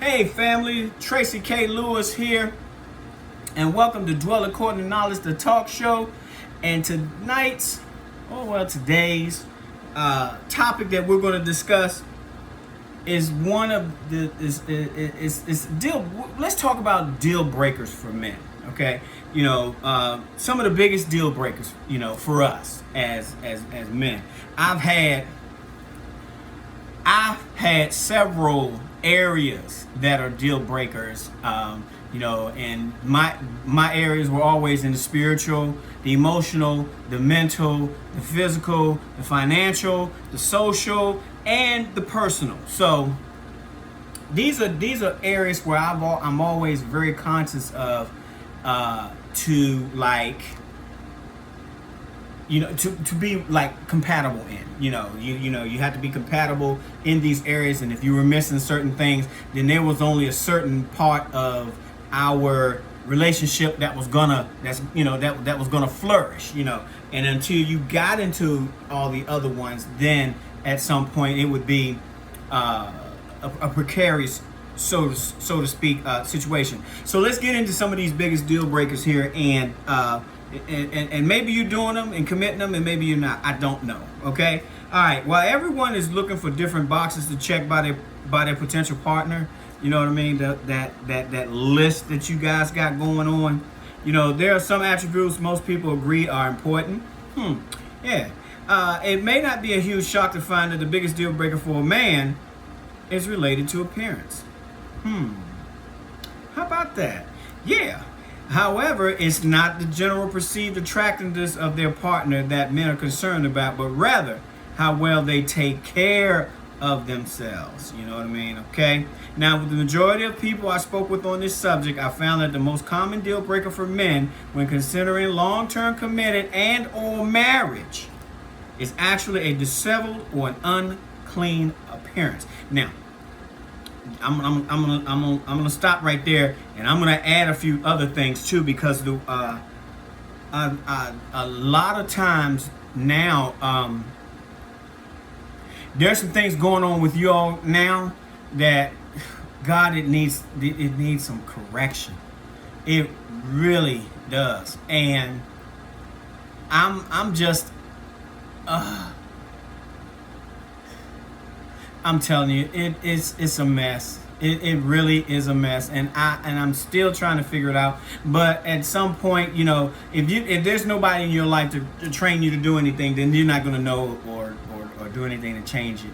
Hey family, Tracy K. Lewis here, and welcome to Dwell According to Knowledge, the talk show. And today's topic that we're going to discuss is one of the is deal. Let's talk about deal breakers for men. Okay, some of the biggest deal breakers, for us as men. I've had several areas that are deal breakers, and my areas were always in the spiritual, the emotional, the mental, the physical, the financial, the social, and the personal. So these are areas where I'm always very conscious of to be like compatible in. You have to be compatible in these areas, and if you were missing certain things, then there was only a certain part of our relationship that was gonna flourish, and until you got into all the other ones, then at some point it would be a precarious, so to speak, situation. So let's get into some of these biggest deal breakers here, and maybe you're doing them and committing them, and maybe you're not. I don't know. Okay. All right. While everyone is looking for different boxes to check by their potential partner, you know what I mean? That list that you guys got going on. There are some attributes most people agree are important. Yeah. It may not be a huge shock to find that the biggest deal breaker for a man is related to appearance. How about that? Yeah. However, it's not the general perceived attractiveness of their partner that men are concerned about, but rather how well they take care of themselves. You know what I mean? Okay. Now, with the majority of people I spoke with on this subject, I found that the most common deal breaker for men when considering long-term committed and or marriage is actually a disheveled or an unclean appearance. Now, I'm gonna stop right there, and I'm gonna add a few other things too, because a lot of times now there's some things going on with you all now that it needs some correction. It really does, and I'm just I'm telling you, it's a mess. It really is a mess, and I'm still trying to figure it out. But at some point, if there's nobody in your life to train you to do anything, then you're not going to know or do anything to change it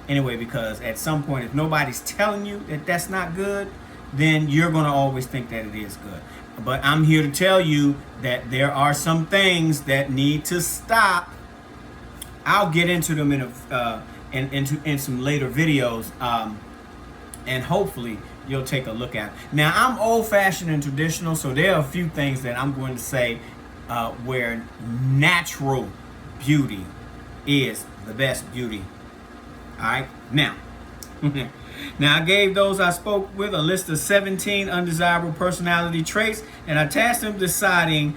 anyway. Because at some point, if nobody's telling you that that's not good, then you're going to always think that it is good. But I'm here to tell you that there are some things that need to stop. I'll get into them in some later videos, and hopefully you'll take a look at it. Now, I'm old-fashioned and traditional, so there are a few things that I'm going to say where natural beauty is the best beauty. All right, now I gave those I spoke with a list of 17 undesirable personality traits, and I tasked them deciding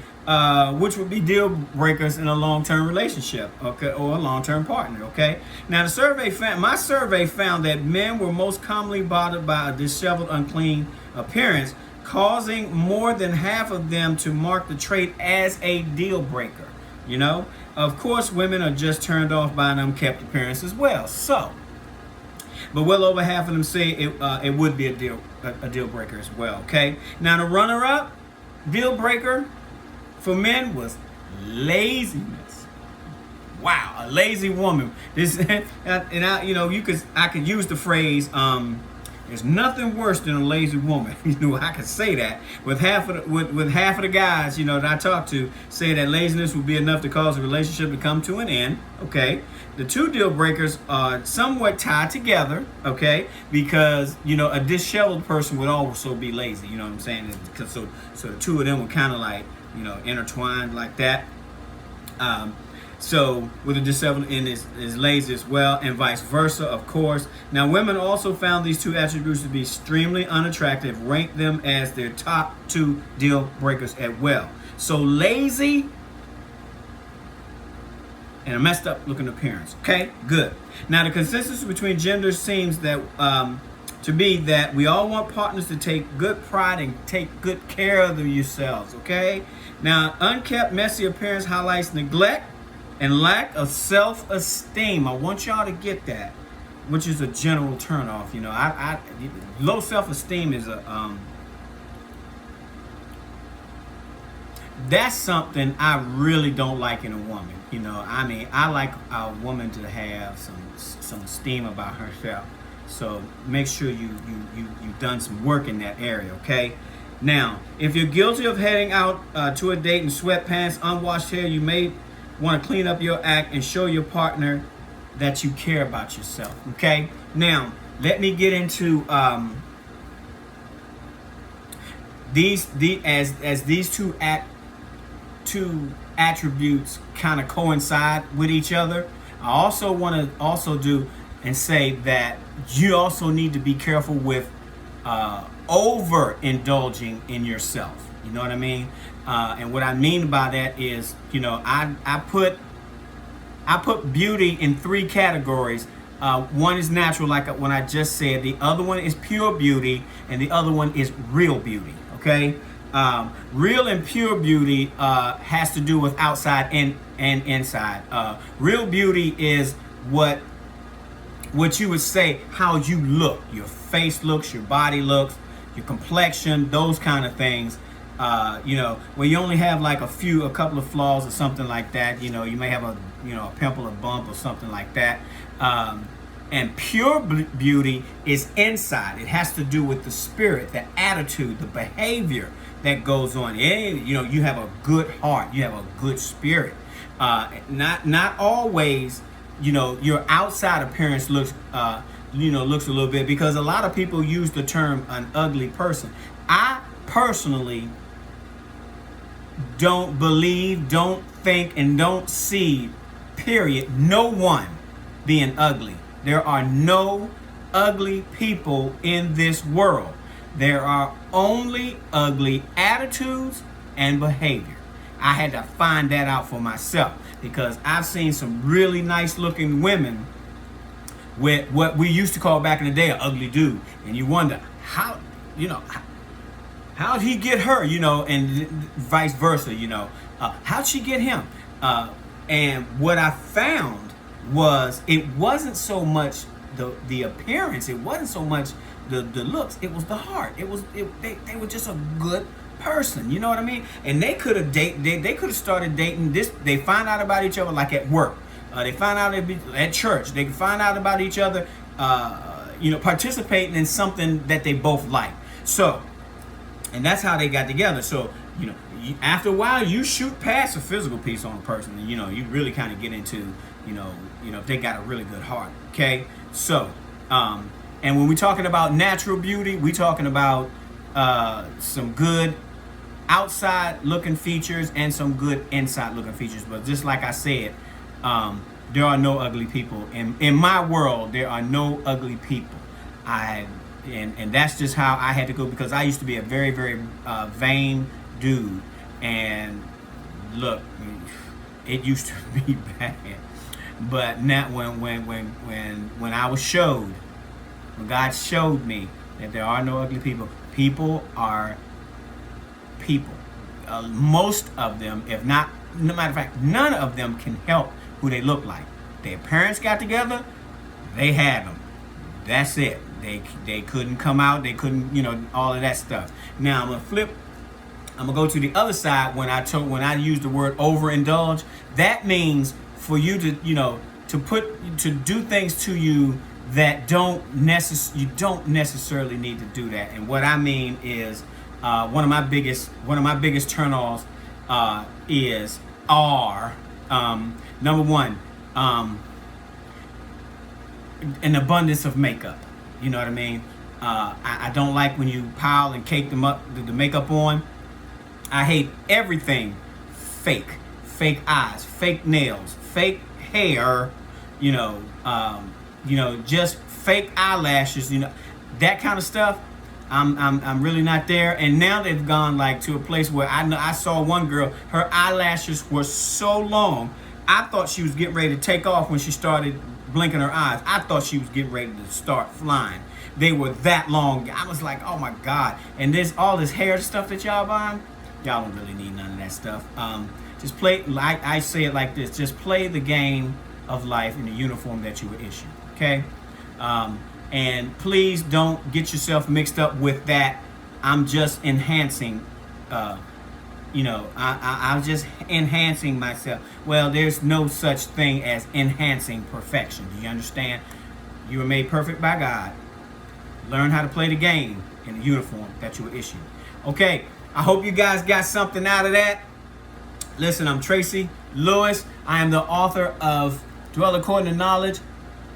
which would be deal breakers in a long-term relationship, okay, or a long-term partner. Okay. Now, my survey found that men were most commonly bothered by a disheveled, unclean appearance, causing more than half of them to mark the trait as a deal breaker. Of course, women are just turned off by an unkempt appearance as well. So, but well over half of them say it would be a deal breaker as well. Okay. Now, the runner-up deal breaker for men was laziness. Wow, a lazy woman. This and I could use the phrase there's nothing worse than a lazy woman. I could say that with half of the guys that I talk to say that laziness would be enough to cause a relationship to come to an end. Okay, the two deal breakers are somewhat tied together. Okay, because a disheveled person would also be lazy. You know what I'm saying? So the two of them were kind of like intertwined like that. So with a disheveled and is lazy as well, and vice versa, of course. Now, women also found these two attributes to be extremely unattractive, ranked them as their top two deal breakers as well. So lazy and a messed up looking appearance. Okay, good. Now, the consistency between genders seems that to be that we all want partners to take good pride and take good care of yourselves, okay? Now, unkept, messy appearance highlights neglect and lack of self-esteem. I want y'all to get that, which is a general turnoff. You know, low self-esteem is that's something I really don't like in a woman. You know, I mean, I like a woman to have some esteem about herself. So make sure you've done some work in that area, okay? Now, if you're guilty of heading out to a date in sweatpants, unwashed hair, you may want to clean up your act and show your partner that you care about yourself, okay? Now, let me get into these two attributes kind of coincide with each other. I also want to also do and say that you also need to be careful with overindulging in yourself. You know what I mean? And what I mean by that is, you know, I put beauty in three categories. One is natural, like when I just said. The other one is pure beauty, and the other one is real beauty. Okay, real and pure beauty has to do with outside and inside. Real beauty is what you would say how you look, your face looks, your body looks, your complexion, those kind of things. You know, where you only have like a couple of flaws or something like that. You know, you may have a pimple or bump or something like that. And pure beauty is inside. It has to do with the spirit, the attitude, the behavior that goes on. You know, you have a good heart, you have a good spirit. Not always, you know, your outside appearance looks a little bit, because a lot of people use the term an ugly person. I personally don't believe, don't think, and don't see, period, no one being ugly. There are no ugly people in this world. There are only ugly attitudes and behavior. I had to find that out for myself, because I've seen some really nice looking women with what we used to call back in the day an ugly dude. And you wonder, how'd he get her, you know, and vice versa, you know. How'd she get him? And what I found was it wasn't so much the appearance, it wasn't so much the looks, it was the heart. They were just a good person, you know what I mean? And they could have started dating this. They find out about each other like at work. They find out at church. They can find out about each other, participating in something that they both like. So, and that's how they got together. So, you know, after a while, you shoot past a physical piece on a person, and you know, you really kind of get into, you know, if they got a really good heart. Okay, so, and when we're talking about natural beauty, we're talking about some good outside looking features and some good inside looking features. But just like I said, there are no ugly people in my world. There are no ugly people. And that's just how I had to go, because I used to be a very, very vain dude. And look, it used to be bad. But now, when I was showed, when God showed me that there are no ugly people, people are people. Most of them, if not, no matter of fact, none of them can help who they look like. Their parents got together, they had them. That's it. They couldn't come out. They couldn't, you know, all of that stuff. Now I'm gonna go to the other side. When I use the word overindulge, that means for you to, you know, to do things to you that you don't necessarily need to do that. And what I mean is, one of my biggest turn-offs are number one, an abundance of makeup. You know what I mean? I don't like when you pile and cake them up, the makeup on. I hate everything fake eyes, fake nails, fake hair, just fake eyelashes, that kind of stuff. I'm really not there. And now they've gone like to a place where I saw one girl, her eyelashes were so long, I thought she was getting ready to take off when she started blinking her eyes. I thought she was getting ready to start flying. they were that long. I was like, oh my God. And this all this hair stuff that y'all buying, y'all don't really need none of that stuff. Just play, like I say it like this, just play the game of life in the uniform that you were issued, okay? And please don't get yourself mixed up with that. I'm just enhancing, I'm just enhancing myself. Well, there's no such thing as enhancing perfection. Do you understand? You were made perfect by God. Learn how to play the game in the uniform that you were issued. Okay, I hope you guys got something out of that. Listen, I'm Tracy Lewis. I am the author of Dwell According to Knowledge,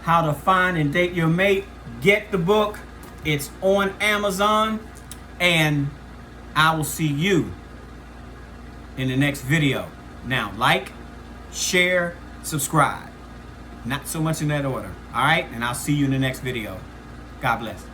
How to Find and Date Your Mate. Get the book. It's on Amazon. And I will see you in the next video. Now, like, share, subscribe. Not so much in that order. All right? And I'll see you in the next video. God bless.